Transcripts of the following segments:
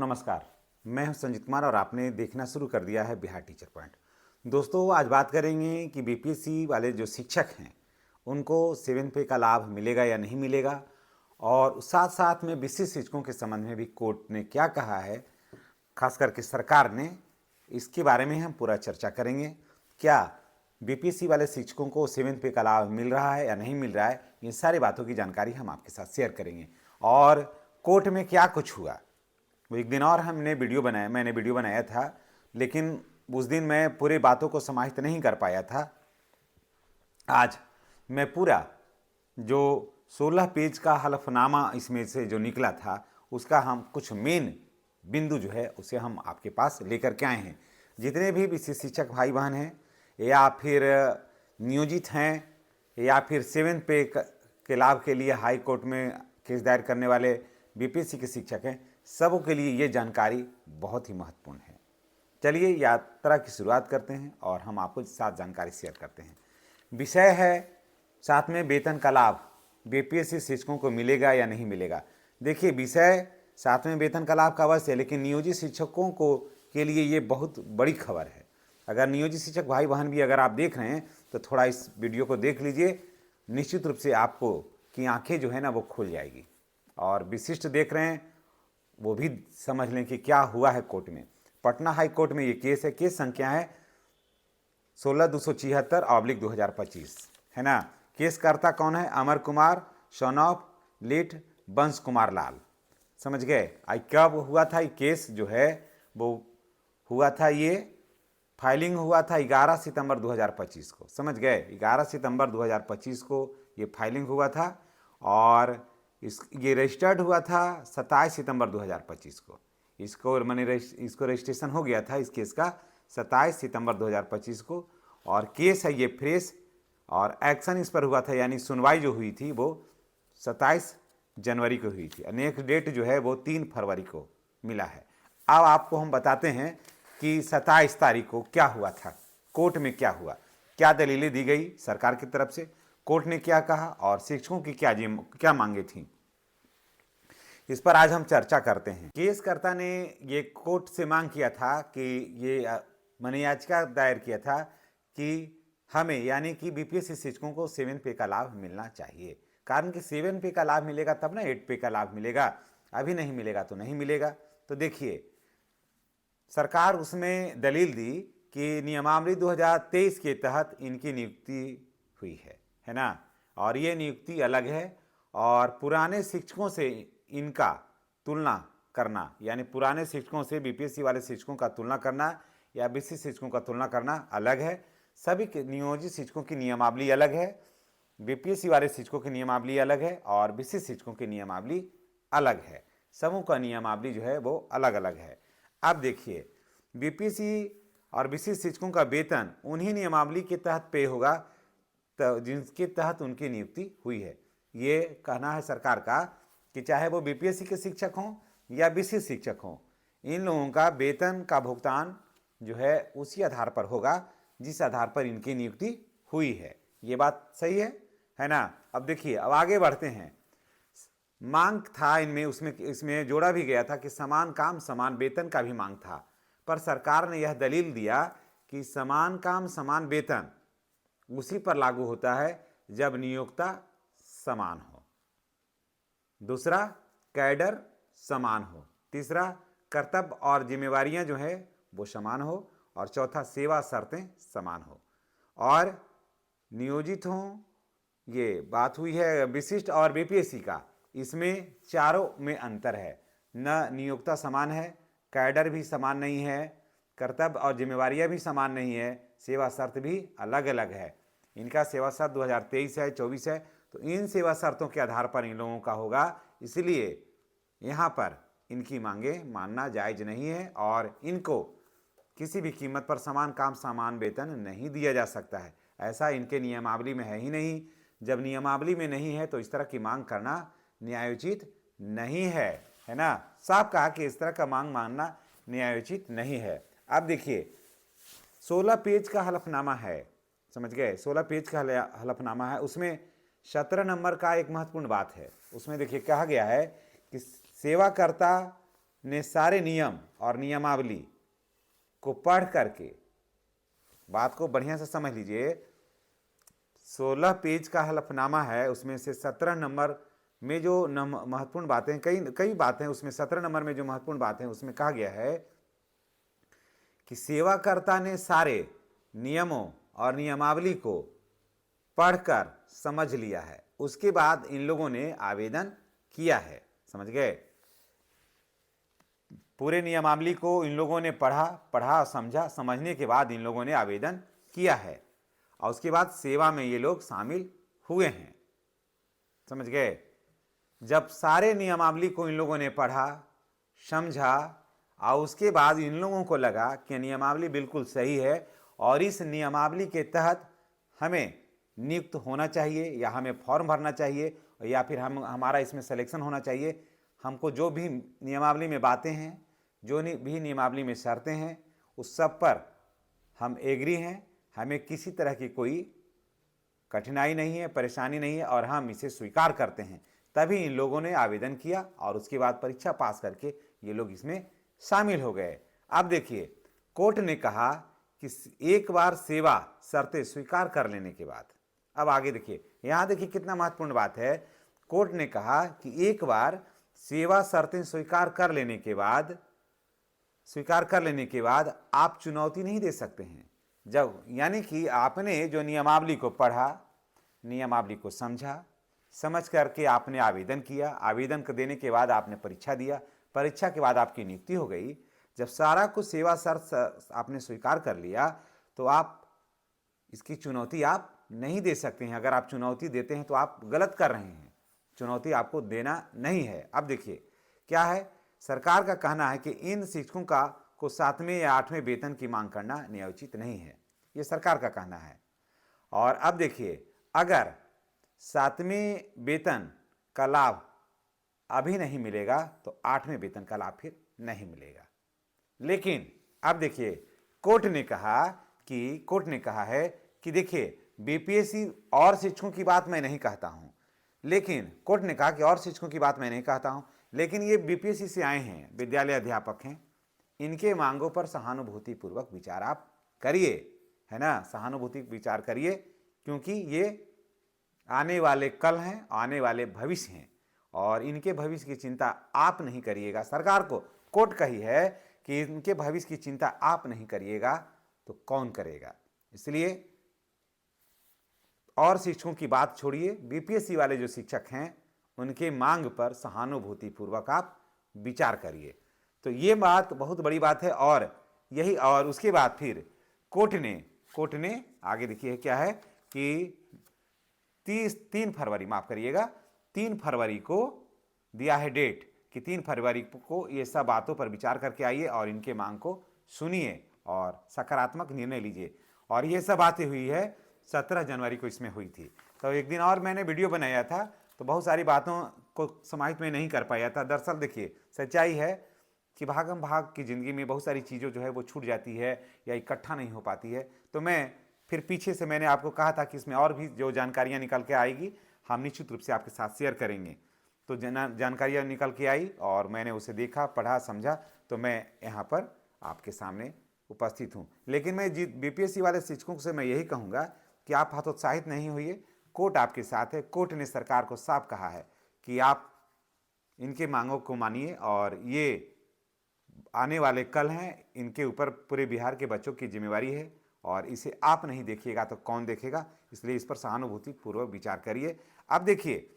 नमस्कार। मैं हूं संजीत कुमार और आपने देखना शुरू कर दिया है बिहार टीचर पॉइंट। दोस्तों, आज बात करेंगे कि बीपीएससी वाले जो शिक्षक हैं उनको 7 पे का लाभ मिलेगा या नहीं मिलेगा, और साथ साथ में विशिष्ट शिक्षकों के संबंध में भी कोर्ट ने क्या कहा है, खास करके सरकार ने, इसके बारे में हम पूरा चर्चा करेंगे। क्या बीपीएससी वाले शिक्षकों को 7 पे का लाभ मिल रहा है या नहीं मिल रहा है, ये सारी बातों की जानकारी हम आपके साथ शेयर करेंगे। और कोर्ट में क्या कुछ हुआ, वो एक दिन और मैंने वीडियो बनाया था, लेकिन उस दिन मैं पूरे बातों को समाहित नहीं कर पाया था। आज मैं पूरा जो 16 पेज का हलफनामा इसमें से जो निकला था, उसका हम कुछ मेन बिंदु जो है उसे हम आपके पास लेकर के आए हैं। जितने भी विशिष्ट शिक्षक भाई बहन हैं या फिर नियोजित हैं या फिर 7 पे के लाभ के लिए हाई कोर्ट में केस दायर करने वाले बीपीएससी के शिक्षक हैं, सबों के लिए ये जानकारी बहुत ही महत्वपूर्ण है। चलिए यात्रा की शुरुआत करते हैं और हम आपको साथ जानकारी शेयर करते हैं। विषय है 7वें वेतन का लाभ बीपीएससी शिक्षकों को मिलेगा या नहीं मिलेगा। देखिए, विषय 7वें वेतन का लाभ का अवश्य है, लेकिन नियोजित शिक्षकों को के लिए ये बहुत बड़ी खबर है। अगर नियोजित शिक्षक भाई बहन भी अगर आप देख रहे हैं तो थोड़ा इस वीडियो को देख लीजिए, निश्चित रूप से आपको की आंखें जो है ना वो खुल जाएगी। और विशिष्ट देख रहे हैं वो भी समझ लें कि क्या हुआ है कोर्ट में। पटना हाई कोर्ट में ये केस है। केस संख्या है 16276/2025, है ना। केसकर्ता कौन है? Amar Kumar son of late Bansh Kumar Lal. समझ गए? आई कब हुआ था ये केस जो है वो हुआ था, ये फाइलिंग हुआ था 11 सितंबर 2025 को। समझ गए? 11 सितंबर 2025 को ये फाइलिंग हुआ था और ये रजिस्टर्ड हुआ था 27 सितंबर 2025 को। इसको रजिस्ट्रेशन हो गया था इस केस का 27 सितंबर 2025 को, और केस है ये फ्रेश, और एक्शन इस पर हुआ था, यानी सुनवाई जो हुई थी वो 27 जनवरी को हुई थी। नेक्स्ट डेट जो है वो 3 फरवरी को मिला है। अब आपको हम बताते हैं कि 27 तारीख को क्या हुआ था, कोर्ट में क्या हुआ, क्या दलीलें दी गई सरकार की तरफ से, कोर्ट ने क्या कहा और शिक्षकों की क्या मांगे थी, इस पर आज हम चर्चा करते हैं। केसकर्ता ने ये कोर्ट से मांग किया था कि ये मैंने याचिका दायर किया था कि हमें, यानी कि बीपीएससी शिक्षकों को 7 पे का लाभ मिलना चाहिए। कारण कि 7 पे का लाभ मिलेगा तब ना 8 पे का लाभ मिलेगा, अभी नहीं मिलेगा तो नहीं मिलेगा। तो देखिए, सरकार उसमें दलील दी कि नियमावली 2023 के तहत इनकी नियुक्ति हुई है ना, और ये नियुक्ति अलग है, और पुराने शिक्षकों से इनका तुलना करना, यानी पुराने शिक्षकों से बीपीएससी वाले शिक्षकों का तुलना करना या विशिष्ट शिक्षकों का तुलना करना अलग है। सभी के नियोजित शिक्षकों की नियमावली अलग है, बीपीएससी वाले शिक्षकों की नियमावली अलग है और विशिष्ट शिक्षकों की नियमावली अलग है। समूह का नियमावली जो है वो अलग अलग है। अब देखिए, बीपीएससी और विशिष्ट शिक्षकों का वेतन उन्हीं नियमावली के तहत पे होगा तो जिनके तहत उनकी नियुक्ति हुई है। ये कहना है सरकार का कि चाहे वो बीपीएससी के शिक्षक हों या विशिष्ट शिक्षक हों, इन लोगों का वेतन का भुगतान जो है उसी आधार पर होगा जिस आधार पर इनकी नियुक्ति हुई है। ये बात सही है ना। अब देखिए, अब आगे बढ़ते हैं। मांग था इनमें, इसमें जोड़ा भी गया था कि समान काम समान वेतन का भी मांग था, पर सरकार ने यह दलील दिया कि समान काम समान वेतन उसी पर लागू होता है जब नियोक्ता समान हो, दूसरा कैडर समान हो, तीसरा कर्तव्य और जिम्मेवारियां जो है वो समान हो, और चौथा सेवा शर्तें समान हो और नियोजित हों। ये बात हुई है विशिष्ट और बीपीएससी का, इसमें चारों में अंतर है। न नियोक्ता समान है, कैडर भी समान नहीं है, कर्तव्य और जिम्मेवारियां भी समान नहीं है, सेवा शर्त भी अलग अलग है। इनका सेवा शर्त 2023 है, 24 है, तो इन सेवा शर्तों के आधार पर इन लोगों का होगा, इसलिए यहाँ पर इनकी मांगे मानना जायज नहीं है और इनको किसी भी कीमत पर समान काम समान वेतन नहीं दिया जा सकता है। ऐसा इनके नियमावली में है ही नहीं। जब नियमावली में नहीं है तो इस तरह की मांग करना न्यायोचित नहीं है ना। साफ कहा कि इस तरह का मांग मानना न्यायोचित नहीं है। अब देखिए, 16 पेज का हलफनामा है, समझ गए? 16 पेज का हलफनामा है, उसमें 17 नंबर का एक महत्वपूर्ण बात है। उसमें देखिए कहा गया है कि सेवाकर्ता ने सारे नियम और नियमावली को पढ़ करके, बात को बढ़िया से समझ लीजिए, 16 पेज का हलफनामा है, उसमें से 17 नंबर में जो महत्वपूर्ण बातें, कई कई बातें उसमें 17 नंबर में जो महत्वपूर्ण बातें उसमें कहा गया है कि सेवाकर्ता ने सारे नियमों और नियमावली को पढ़कर समझ लिया है, उसके बाद इन लोगों ने आवेदन किया है। समझ गए? पूरे नियमावली को इन लोगों ने पढ़ा समझा, समझने के बाद इन लोगों ने आवेदन किया है और उसके बाद सेवा में ये लोग शामिल हुए हैं। समझ गए? जब सारे नियमावली को इन लोगों ने पढ़ा समझा और उसके बाद इन लोगों को लगा कि नियमावली बिल्कुल सही है और इस नियमावली के तहत हमें नियुक्त होना चाहिए या हमें फॉर्म भरना चाहिए या फिर हमारा इसमें सिलेक्शन होना चाहिए, हमको जो भी नियमावली में बातें हैं, जो भी नियमावली में शर्तें हैं, उस सब पर हम एग्री हैं, हमें किसी तरह की कोई कठिनाई नहीं है, परेशानी नहीं है और हम इसे स्वीकार करते हैं, तभी इन लोगों ने आवेदन किया और उसके बाद परीक्षा पास करके ये लोग इसमें शामिल हो गए। अब देखिए, कोर्ट ने कहा कि एक बार सेवा शर्तें स्वीकार कर लेने के बाद, अब आगे देखिए, यहां देखिए कितना महत्वपूर्ण बात है। कोर्ट ने कहा कि एक बार सेवा शर्तें स्वीकार कर लेने के बाद आप चुनौती नहीं दे सकते हैं। जब यानी कि आपने जो नियमावली को पढ़ा, नियमावली को समझा, समझ करके आपने आवेदन किया, आवेदन को देने के बाद आपने परीक्षा दिया, परीक्षा के बाद आपकी नियुक्ति हो गई, जब सारा कुछ सेवा शर्त आपने स्वीकार कर लिया तो आप इसकी चुनौती आप नहीं दे सकते हैं। अगर आप चुनौती देते हैं तो आप गलत कर रहे हैं, चुनौती आपको देना नहीं है। अब देखिए क्या है, सरकार का कहना है कि इन शिक्षकों को 7वें या 8वें वेतन की मांग करना न्यायोचित नहीं है, ये सरकार का कहना है। और अब देखिए, अगर 7वें वेतन का लाभ अभी नहीं मिलेगा तो 8वें वेतन का लाभ फिर नहीं मिलेगा। लेकिन अब देखिए, कोर्ट ने कहा है कि देखिए, बीपीएससी और शिक्षकों की बात मैं नहीं कहता हूं, लेकिन कोर्ट ने कहा कि और शिक्षकों की बात मैं नहीं कहता हूं, लेकिन ये बीपीएससी से आए हैं, विद्यालय अध्यापक हैं, इनके मांगों पर सहानुभूतिपूर्वक विचार आप करिए, है ना, सहानुभूति विचार करिए, क्योंकि ये आने वाले कल हैं, आने वाले भविष्य हैं और इनके भविष्य की चिंता आप नहीं करिएगा। सरकार को कोर्ट कही है कि इनके भविष्य की चिंता आप नहीं करिएगा तो कौन करेगा। इसलिए और शिक्षकों की बात छोड़िए, बीपीएससी वाले जो शिक्षक हैं उनके मांग पर सहानुभूतिपूर्वक आप विचार करिए। तो ये बात बहुत बड़ी बात है। और उसके बाद फिर कोर्ट ने आगे देखिए क्या है कि 3 फरवरी, माफ करिएगा, 3 फरवरी को दिया है डेट कि 3 फरवरी को ये सब बातों पर विचार करके आइए और इनके मांग को सुनिए और सकारात्मक निर्णय लीजिए। और ये सब बातें हुई है 17 जनवरी को इसमें हुई थी। तो एक दिन और मैंने वीडियो बनाया था तो बहुत सारी बातों को समाहित में नहीं कर पाया था। दरअसल देखिए, सच्चाई है कि भागम भाग की ज़िंदगी में बहुत सारी चीज़ें जो है वो छूट जाती है या इकट्ठा नहीं हो पाती है। तो मैं फिर पीछे से मैंने आपको कहा था कि इसमें और भी जो जानकारियाँ निकल के आएगी हम निश्चित रूप से आपके साथ शेयर करेंगे। तो जानकारियाँ निकल के आई और मैंने उसे देखा, पढ़ा, समझा, तो मैं यहाँ पर आपके सामने उपस्थित हूँ। लेकिन मैं बीपीएससी वाले शिक्षकों से मैं यही कहूँगा कि आप हतोत्साहित नहीं होइए, कोर्ट आपके साथ है। कोर्ट ने सरकार को साफ कहा है कि आप इनके मांगों को मानिए और ये आने वाले कल हैं, इनके ऊपर पूरे बिहार के बच्चों की जिम्मेवारी है और इसे आप नहीं देखिएगा तो कौन देखेगा, इसलिए इस पर सहानुभूतिपूर्वक विचार करिए। अब देखिए,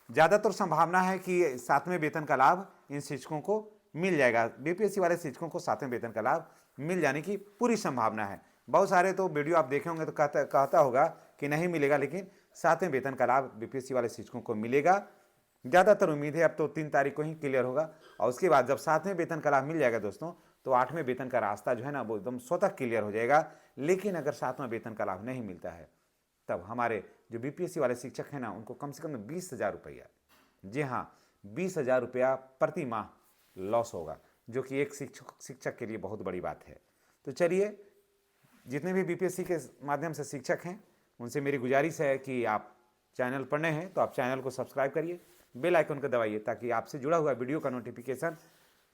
ज़्यादातर संभावना है कि 7वें वेतन का लाभ इन शिक्षकों को मिल जाएगा, बीपीएससी वाले शिक्षकों को 7वें वेतन का लाभ मिल जाने की पूरी संभावना है। बहुत सारे तो वीडियो आप देखे होंगे तो कहता होगा कि नहीं मिलेगा, लेकिन 7वें वेतन का लाभ बीपीएससी वाले शिक्षकों को मिलेगा। ज़्यादातर उम्मीद है अब तो 3 तारीख को ही क्लियर होगा और उसके बाद जब 7वें वेतन का लाभ मिल जाएगा दोस्तों, तो 8वें वेतन का रास्ता जो है ना वो एकदम स्वतः क्लियर हो जाएगा। लेकिन अगर 7वां वेतन का लाभ नहीं मिलता है तब हमारे जो बीपीएससी वाले शिक्षक हैं ना, उनको कम से कम 20,000 रुपया, जी हाँ 20,000 रुपया प्रति माह लॉस होगा, जो कि एक शिक्षक के लिए बहुत बड़ी बात है। तो चलिए, जितने भी बीपीएससी के माध्यम से शिक्षक हैं उनसे मेरी गुजारिश है कि आप चैनल पर नए हैं तो आप चैनल को सब्सक्राइब करिए, बेल आइकन को दबाइए ताकि आपसे जुड़ा हुआ वीडियो का नोटिफिकेशन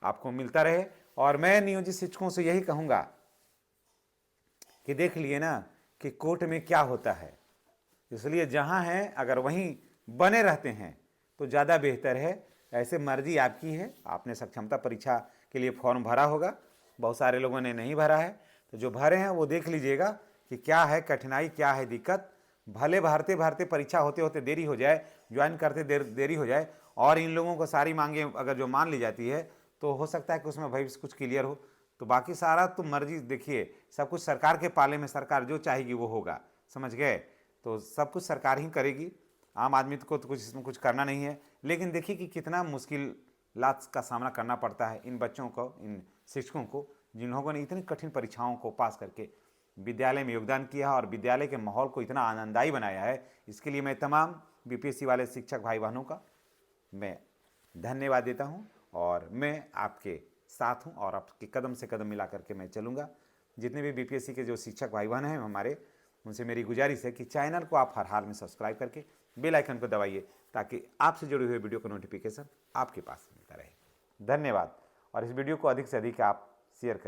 आपको मिलता रहे। और मैं नियोजित शिक्षकों से यही कहूँगा कि देख लिए ना कि कोर्ट में क्या होता है, इसलिए जहाँ हैं अगर वहीं बने रहते हैं तो ज़्यादा बेहतर है। ऐसे मर्जी आपकी है, आपने सक्षमता परीक्षा के लिए फॉर्म भरा होगा, बहुत सारे लोगों ने नहीं भरा है, तो जो भरे हैं वो देख लीजिएगा कि क्या है कठिनाई, क्या है दिक्कत। भले भरते भरते परीक्षा होते होते देरी हो जाए, ज्वाइन करते देरी हो जाए, और इन लोगों को सारी मांगे अगर जो मान ली जाती है तो हो सकता है कि उसमें भविष्य कुछ क्लियर हो। तो बाकी सारा तो मर्जी, देखिए सब कुछ सरकार के पाले में, सरकार जो चाहेगी वो होगा, समझ गए। तो सब कुछ सरकार ही करेगी, आम आदमी को तो कुछ इसमें कुछ करना नहीं है। लेकिन देखिए कि कितना मुश्किलात का सामना करना पड़ता है इन बच्चों को, इन शिक्षकों को, जिन लोगों ने इतनी कठिन परीक्षाओं को पास करके विद्यालय में योगदान किया है और विद्यालय के माहौल को इतना आनंददायी बनाया है। इसके लिए मैं तमाम बीपीएससी वाले शिक्षक भाई बहनों का मैं धन्यवाद देता हूं, और मैं आपके साथ हूं और आपके कदम से कदम मिला करके मैं चलूँगा। जितने भी बीपीएससी के जो शिक्षक भाई बहन हैं हमारे, उनसे मेरी गुजारिश है कि चैनल को आप हर हाल में सब्सक्राइब करके बेल आइकन को दबाइए, ताकि आपसे जुड़े हुए वीडियो का नोटिफिकेशन आपके पास मिलता रहे। धन्यवाद। और इस वीडियो को अधिक से अधिक आप शेयर करिए।